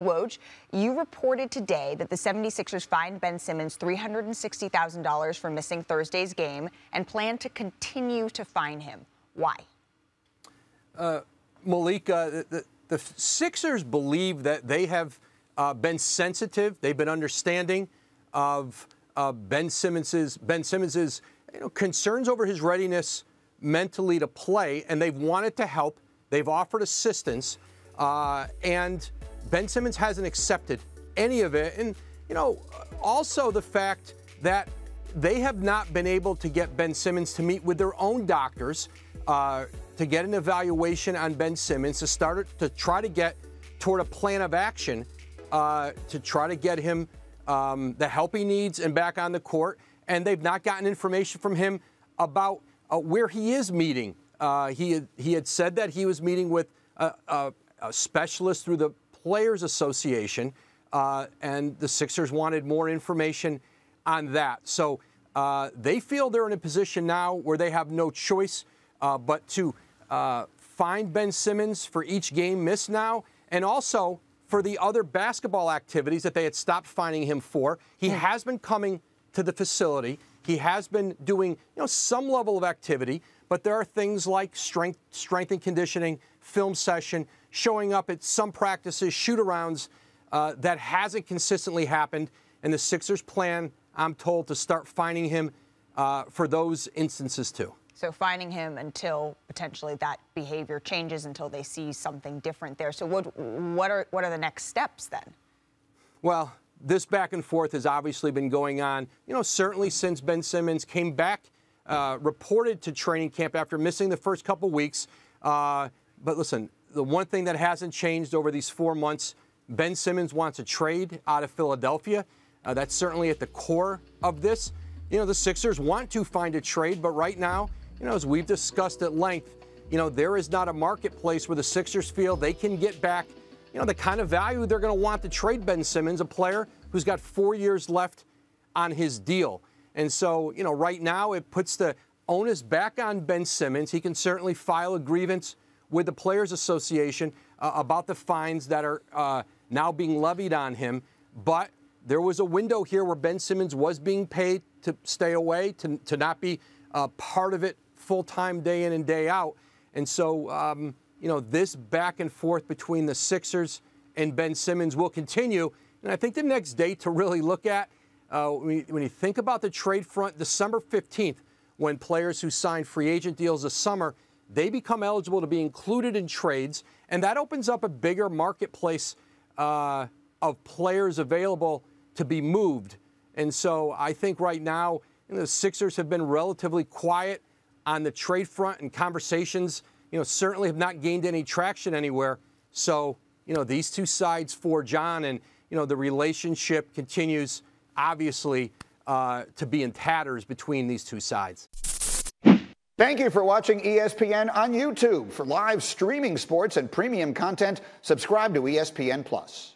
Woj, you reported today that the 76ers fined Ben Simmons $360,000 for missing Thursday's game and plan to continue to fine him. Why? Malika, the Sixers believe that they have been sensitive. They've been understanding of Ben Simmons's concerns over his readiness mentally to play, and they've wanted to help. They've offered assistance, and Ben Simmons hasn't accepted any of it. And, also the fact that they have not been able to get Ben Simmons to meet with their own doctors to get an evaluation on Ben Simmons, to try to get toward a plan of action to try to get him the help he needs and back on the court. And they've not gotten information from him about where he is meeting. He had said that he was meeting with a specialist through the Players Association, and the Sixers wanted more information on that. So they feel they're in a position now where they have no choice but to fine Ben Simmons for each game missed now, and also for the other basketball activities that they had stopped fining him for. He has been coming to the facility. He has been doing some level of activity, but there are things like strength and conditioning, film session, showing up at some practices, shoot-arounds, that hasn't consistently happened. And the Sixers plan, I'm told, to start fining him for those instances too. So fining him until potentially that behavior changes, until they see something different there. So what are the next steps then? Well, this back and forth has obviously been going on, certainly since Ben Simmons came back, reported to training camp after missing the first couple weeks. But listen, the one thing that hasn't changed over these 4 months, Ben Simmons wants a trade out of Philadelphia. That's certainly at the core of this. The Sixers want to find a trade, but right now, as we've discussed at length, there is not a marketplace where the Sixers feel they can get back the kind of value they're going to want to trade Ben Simmons, a player who's got 4 years left on his deal. And so, right now it puts the onus back on Ben Simmons. He can certainly file a grievance with the Players Association about the fines that are now being levied on him. But there was a window here where Ben Simmons was being paid to stay away, to not be part of it full-time day in and day out. And so, this back and forth between the Sixers and Ben Simmons will continue. And I think the next date to really look at, when you think about the trade front, December 15th, when players who sign free agent deals this summer, they become eligible to be included in trades. And that opens up a bigger marketplace of players available to be moved. And so I think right now, the Sixers have been relatively quiet on the trade front, and conversations certainly have not gained any traction anywhere. So, these two sides forge on, and, the relationship continues, obviously, to be in tatters between these two sides. Thank you for watching ESPN on YouTube. For live streaming sports and premium content, subscribe to ESPN+.